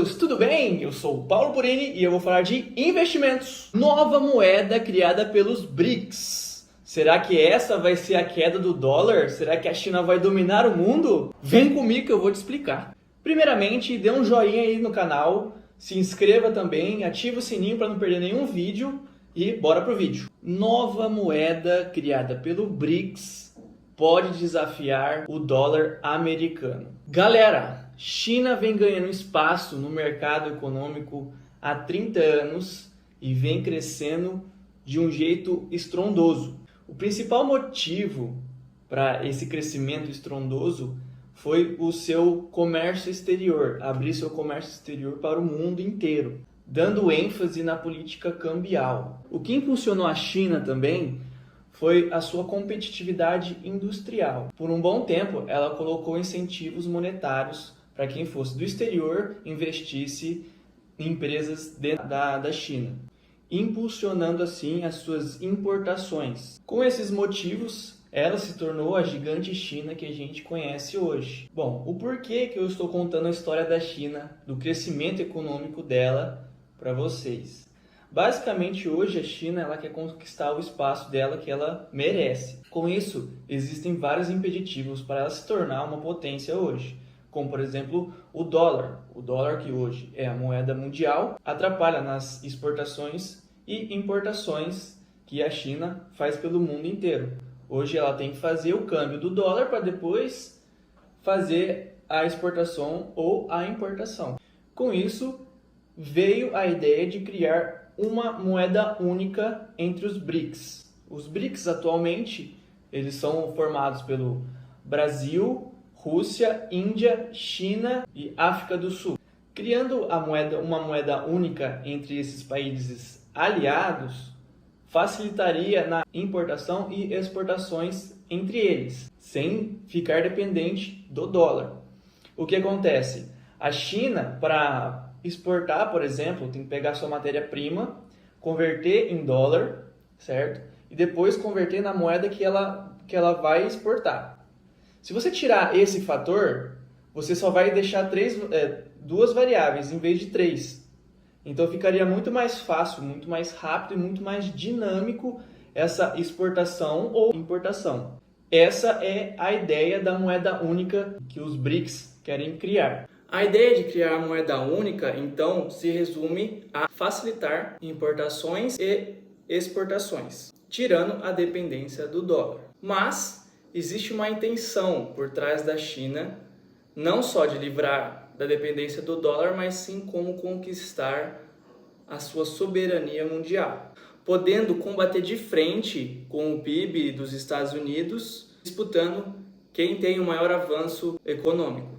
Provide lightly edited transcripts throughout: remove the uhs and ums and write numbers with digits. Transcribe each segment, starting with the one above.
todos, tudo bem? Eu sou o Paulo Purini e eu vou falar de investimentos. Nova moeda criada pelos BRICS. Será que essa vai ser a queda do dólar? Será que a China vai dominar o mundo? Vem comigo que eu vou te explicar. Primeiramente, dê um joinha aí no canal, se inscreva também, ative o sininho para não perder nenhum vídeo e bora pro vídeo. Nova moeda criada pelo BRICS pode desafiar o dólar americano. Galera, China vem ganhando espaço no mercado econômico há 30 anos e vem crescendo de um jeito estrondoso. O principal motivo para esse crescimento estrondoso foi o seu comércio exterior, abrir seu comércio exterior para o mundo inteiro, dando ênfase na política cambial. O que impulsionou a China também foi a sua competitividade industrial. Por um bom tempo, ela colocou incentivos monetários para quem fosse do exterior investisse em empresas da China, impulsionando assim as suas importações. Com esses motivos, ela se tornou a gigante China que a gente conhece hoje. Bom, o porquê que eu estou contando a história da China, do crescimento econômico dela para vocês? Basicamente, hoje a China ela quer conquistar o espaço dela que ela merece. Com isso, existem vários impeditivos para ela se tornar uma potência hoje, como por exemplo o dólar. O dólar, que hoje é a moeda mundial, atrapalha nas exportações e importações que a China faz pelo mundo inteiro. Hoje ela tem que fazer o câmbio do dólar para depois fazer a exportação ou a importação. Com isso, veio a ideia de criar uma moeda única entre os BRICS. Os BRICS atualmente eles são formados pelo Brasil, Rússia, Índia, China e África do Sul. Criando uma moeda única entre esses países aliados, facilitaria na importação e exportações entre eles, sem ficar dependente do dólar. O que acontece? A China, para exportar, por exemplo, tem que pegar sua matéria-prima, converter em dólar, certo? E depois converter na moeda que ela vai exportar. Se você tirar esse fator, você só vai deixar duas variáveis em vez de três. Então ficaria muito mais fácil, muito mais rápido e muito mais dinâmico essa exportação ou importação. Essa é a ideia da moeda única que os BRICS querem criar. A ideia de criar a moeda única, então, se resume a facilitar importações e exportações, tirando a dependência do dólar. Mas existe uma intenção por trás da China, não só de livrar da dependência do dólar, mas sim como conquistar a sua soberania mundial, podendo combater de frente com o PIB dos Estados Unidos, disputando quem tem o maior avanço econômico.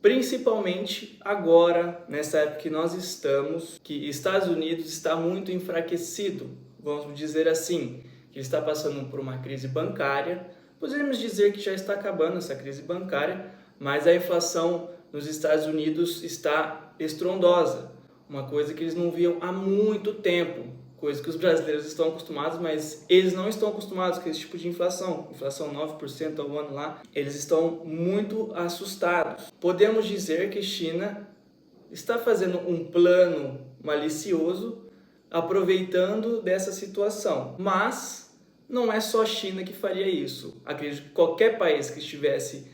Principalmente agora, nessa época que nós estamos, que Estados Unidos está muito enfraquecido, vamos dizer assim, que está passando por uma crise bancária. Podemos dizer que já está acabando essa crise bancária, mas a inflação nos Estados Unidos está estrondosa, uma coisa que eles não viam há muito tempo, coisa que os brasileiros estão acostumados, mas eles não estão acostumados com esse tipo de inflação 9% ao ano lá, eles estão muito assustados. Podemos dizer que a China está fazendo um plano malicioso, aproveitando dessa situação, mas não é só a China que faria isso. Acredito que qualquer país que estivesse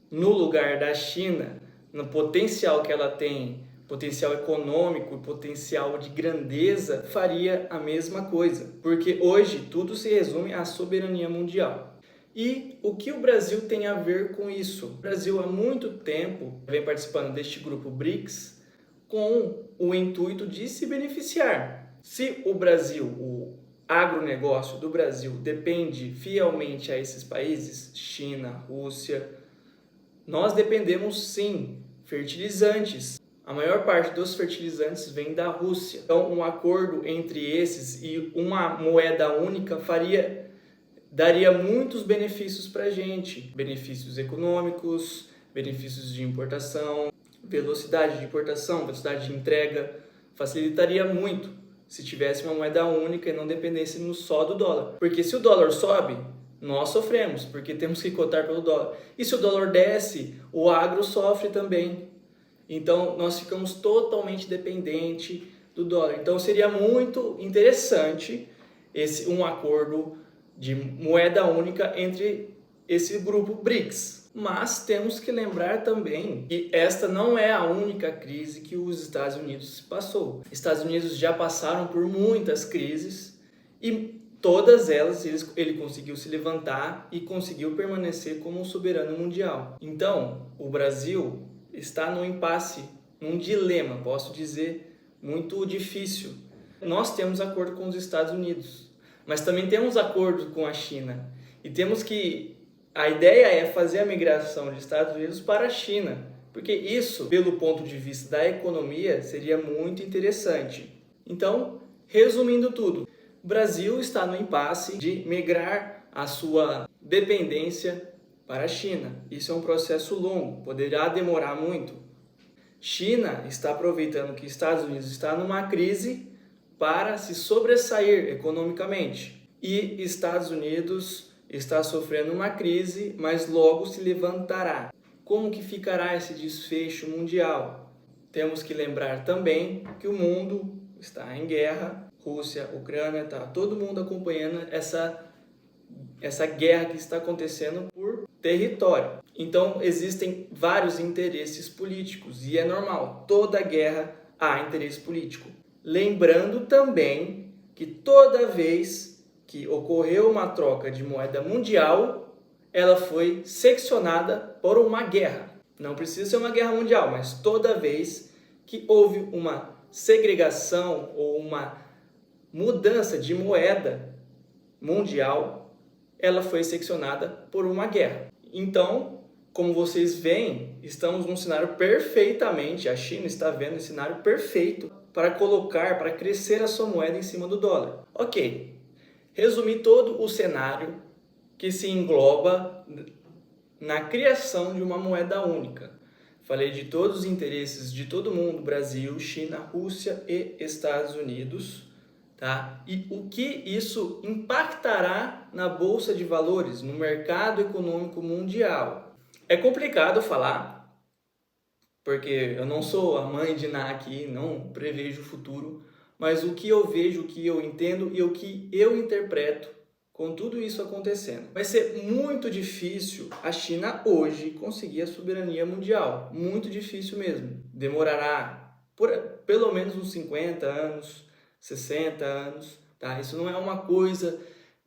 no lugar da China, no potencial que ela tem, potencial econômico e potencial de grandeza, faria a mesma coisa, porque hoje tudo se resume à soberania mundial. E o que o Brasil tem a ver com isso? O Brasil há muito tempo vem participando deste grupo BRICS com o intuito de se beneficiar. Se o Brasil, o agronegócio do Brasil depende fielmente a esses países, China, Rússia, nós dependemos sim, fertilizantes. A maior parte dos fertilizantes vem da Rússia. Então, um acordo entre esses e uma moeda única daria muitos benefícios para a gente. Benefícios econômicos, benefícios de importação, velocidade de importação, velocidade de entrega. Facilitaria muito se tivesse uma moeda única e não dependêssemos só do dólar. Porque se o dólar sobe, nós sofremos, porque temos que cotar pelo dólar. E se o dólar desce, o agro sofre também. Então, nós ficamos totalmente dependentes do dólar. Então, seria muito interessante um acordo de moeda única entre esse grupo BRICS. Mas temos que lembrar também que esta não é a única crise que os Estados Unidos passou. Estados Unidos já passaram por muitas crises e todas elas ele conseguiu se levantar e conseguiu permanecer como um soberano mundial. Então, o Brasil está num impasse, num dilema, posso dizer, muito difícil. Nós temos acordo com os Estados Unidos, mas também temos acordo com a China. E temos que... A ideia é fazer a migração dos Estados Unidos para a China, porque isso, pelo ponto de vista da economia, seria muito interessante. Então, resumindo tudo, o Brasil está no impasse de migrar a sua dependência para a China. Isso é um processo longo, poderá demorar muito. China está aproveitando que Estados Unidos está numa crise para se sobressair economicamente. E Estados Unidos está sofrendo uma crise, mas logo se levantará. Como que ficará esse desfecho mundial? Temos que lembrar também que o mundo está em guerra, Rússia, Ucrânia, está todo mundo acompanhando essa guerra que está acontecendo por território. Então existem vários interesses políticos e é normal, toda guerra há interesse político. Lembrando também que toda vez que ocorreu uma troca de moeda mundial, ela foi seccionada por uma guerra. Não precisa ser uma guerra mundial, mas toda vez que houve uma segregação ou uma mudança de moeda mundial, ela foi seccionada por uma guerra. Então, como vocês veem, estamos num cenário perfeitamente, a China está vendo esse cenário perfeito para para crescer a sua moeda em cima do dólar. Ok. Resumi todo o cenário que se engloba na criação de uma moeda única. Falei de todos os interesses de todo mundo, Brasil, China, Rússia e Estados Unidos, tá? E o que isso impactará na Bolsa de Valores, no mercado econômico mundial. É complicado falar, porque eu não sou a mãe de Ná aqui, não prevejo o futuro, mas o que eu vejo, o que eu entendo e o que eu interpreto com tudo isso acontecendo. Vai ser muito difícil a China hoje conseguir a soberania mundial. Muito difícil mesmo. Demorará pelo menos uns 50 anos, 60 anos. Tá? Isso não é uma coisa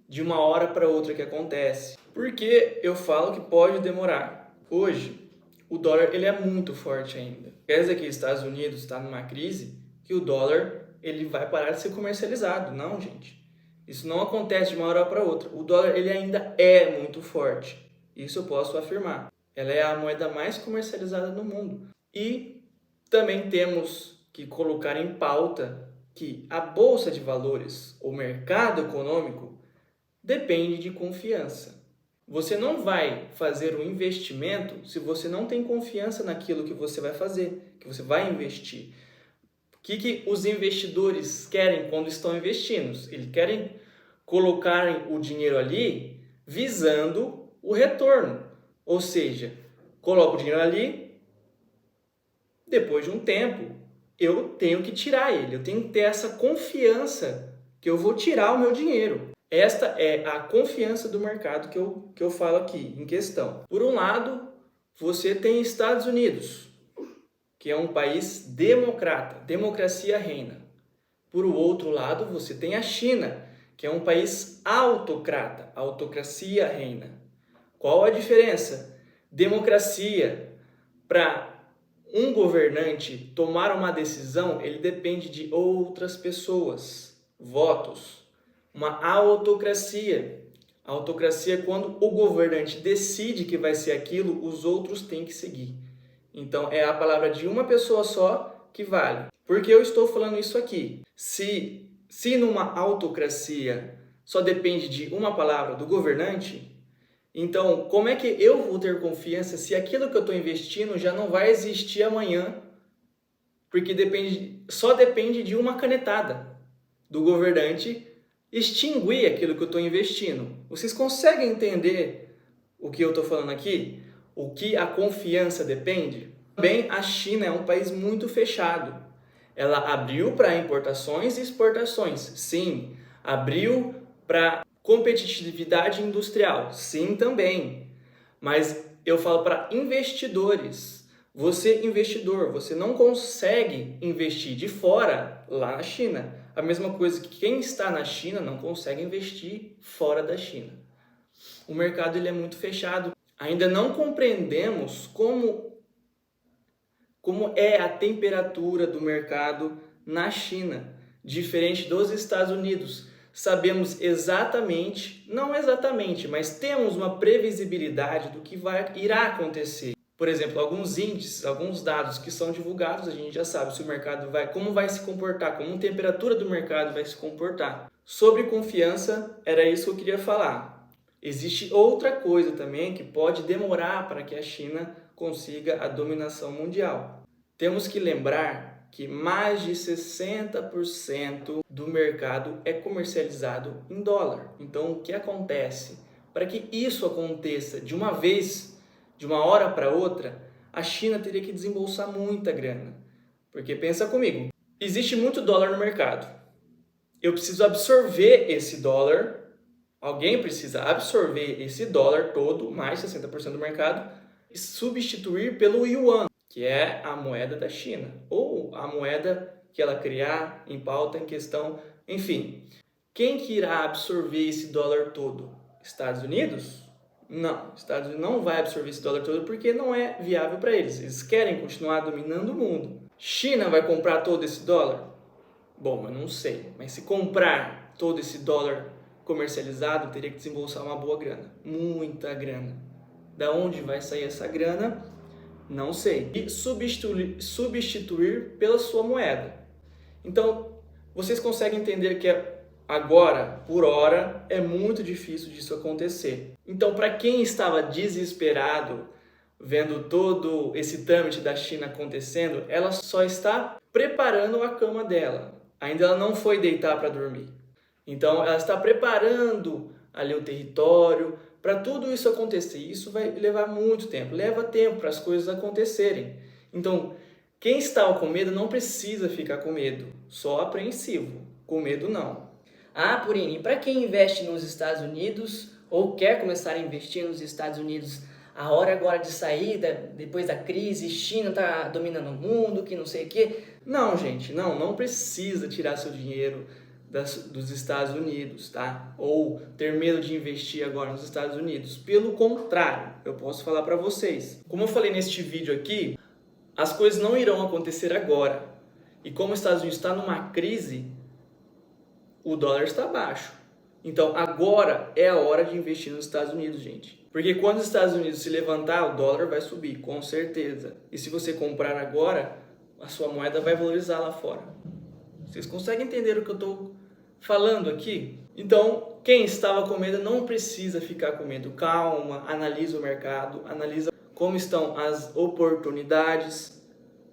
de uma hora para outra que acontece. Por que eu falo que pode demorar? Hoje, o dólar ele é muito forte ainda. Quer dizer que os Estados Unidos está numa crise que o dólar ele vai parar de ser comercializado. Não, gente. Isso não acontece de uma hora para outra. O dólar ele ainda é muito forte. Isso eu posso afirmar. Ela é a moeda mais comercializada no mundo. E também temos que colocar em pauta que a Bolsa de Valores, o mercado econômico, depende de confiança. Você não vai fazer um investimento se você não tem confiança naquilo que você vai fazer, que você vai investir. O que os investidores querem quando estão investindo? Eles querem colocar o dinheiro ali visando o retorno. Ou seja, coloco o dinheiro ali, depois de um tempo, eu tenho que tirar ele. Eu tenho que ter essa confiança que eu vou tirar o meu dinheiro. Esta é a confiança do mercado que eu falo aqui em questão. Por um lado, você tem Estados Unidos, que é um país democrata, democracia reina. Por outro lado, você tem a China, que é um país autocrata, autocracia reina. Qual a diferença? Democracia, para um governante tomar uma decisão, ele depende de outras pessoas, votos. Uma autocracia. A autocracia é quando o governante decide que vai ser aquilo, os outros têm que seguir. Então, é a palavra de uma pessoa só que vale. Por que eu estou falando isso aqui? Se numa autocracia só depende de uma palavra do governante, então como é que eu vou ter confiança se aquilo que eu estou investindo já não vai existir amanhã? Porque só depende de uma canetada do governante extinguir aquilo que eu estou investindo. Vocês conseguem entender o que eu estou falando aqui? O que a confiança depende? Também a China é um país muito fechado. Ela abriu para importações e exportações, sim. Abriu para competitividade industrial, sim também. Mas eu falo para investidores. Você, investidor, você não consegue investir de fora lá na China. A mesma coisa que quem está na China não consegue investir fora da China. O mercado ele é muito fechado. Ainda não compreendemos como é a temperatura do mercado na China, diferente dos Estados Unidos. Sabemos exatamente, não exatamente, mas temos uma previsibilidade do que irá acontecer. Por exemplo, alguns índices, alguns dados que são divulgados, a gente já sabe se o mercado como vai se comportar, como a temperatura do mercado vai se comportar. Sobre confiança, era isso que eu queria falar. Existe outra coisa também que pode demorar para que a China consiga a dominação mundial. Temos que lembrar que mais de 60% do mercado é comercializado em dólar. Então, o que acontece? Para que isso aconteça de uma vez, de uma hora para outra, a China teria que desembolsar muita grana. Porque pensa comigo, existe muito dólar no mercado. Eu preciso absorver esse dólar, alguém precisa absorver esse dólar todo, mais 60% do mercado, e substituir pelo yuan, que é a moeda da China, ou a moeda que ela criar em pauta, em questão, enfim. Quem que irá absorver esse dólar todo? Estados Unidos? Não, Estados Unidos não vai absorver esse dólar todo porque não é viável para eles. Eles querem continuar dominando o mundo. China vai comprar todo esse dólar? Bom, eu não sei, mas se comprar todo esse dólar comercializado, teria que desembolsar uma boa grana, muita grana. Da onde vai sair essa grana? Não sei. E substituir pela sua moeda. Então, vocês conseguem entender que agora, por hora, é muito difícil disso acontecer. Então, para quem estava desesperado, vendo todo esse trâmite da China acontecendo, ela só está preparando a cama dela. Ainda ela não foi deitar para dormir. Então, ela está preparando ali o território para tudo isso acontecer. Isso vai levar muito tempo, leva tempo para as coisas acontecerem. Então, quem estava com medo não precisa ficar com medo, só apreensivo. Com medo não. Ah, Purini, para quem investe nos Estados Unidos ou quer começar a investir nos Estados Unidos, a hora agora de sair, depois da crise, China está dominando o mundo, que não sei o quê. Não, gente, não precisa tirar seu dinheiro dos Estados Unidos, tá? Ou ter medo de investir agora nos Estados Unidos. Pelo contrário, eu posso falar para vocês. Como eu falei neste vídeo aqui, as coisas não irão acontecer agora. E como os Estados Unidos está numa crise, o dólar está baixo. Então agora é a hora de investir nos Estados Unidos, gente. Porque quando os Estados Unidos se levantar, o dólar vai subir, com certeza. E se você comprar agora, a sua moeda vai valorizar lá fora. Vocês conseguem entender o que eu estou falando aqui? Então, quem estava com medo não precisa ficar com medo. Calma, analisa o mercado, analisa como estão as oportunidades,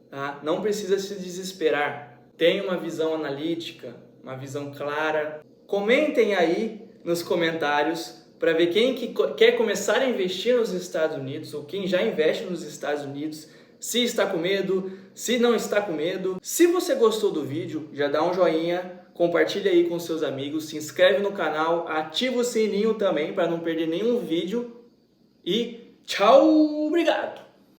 tá? Não precisa se desesperar. Tenha uma visão analítica, uma visão clara. Comentem aí nos comentários para ver quem que quer começar a investir nos Estados Unidos ou quem já investe nos Estados Unidos, se está com medo, se não está com medo. Se você gostou do vídeo, já dá um joinha, compartilha aí com seus amigos, se inscreve no canal, ativa o sininho também para não perder nenhum vídeo e tchau, obrigado!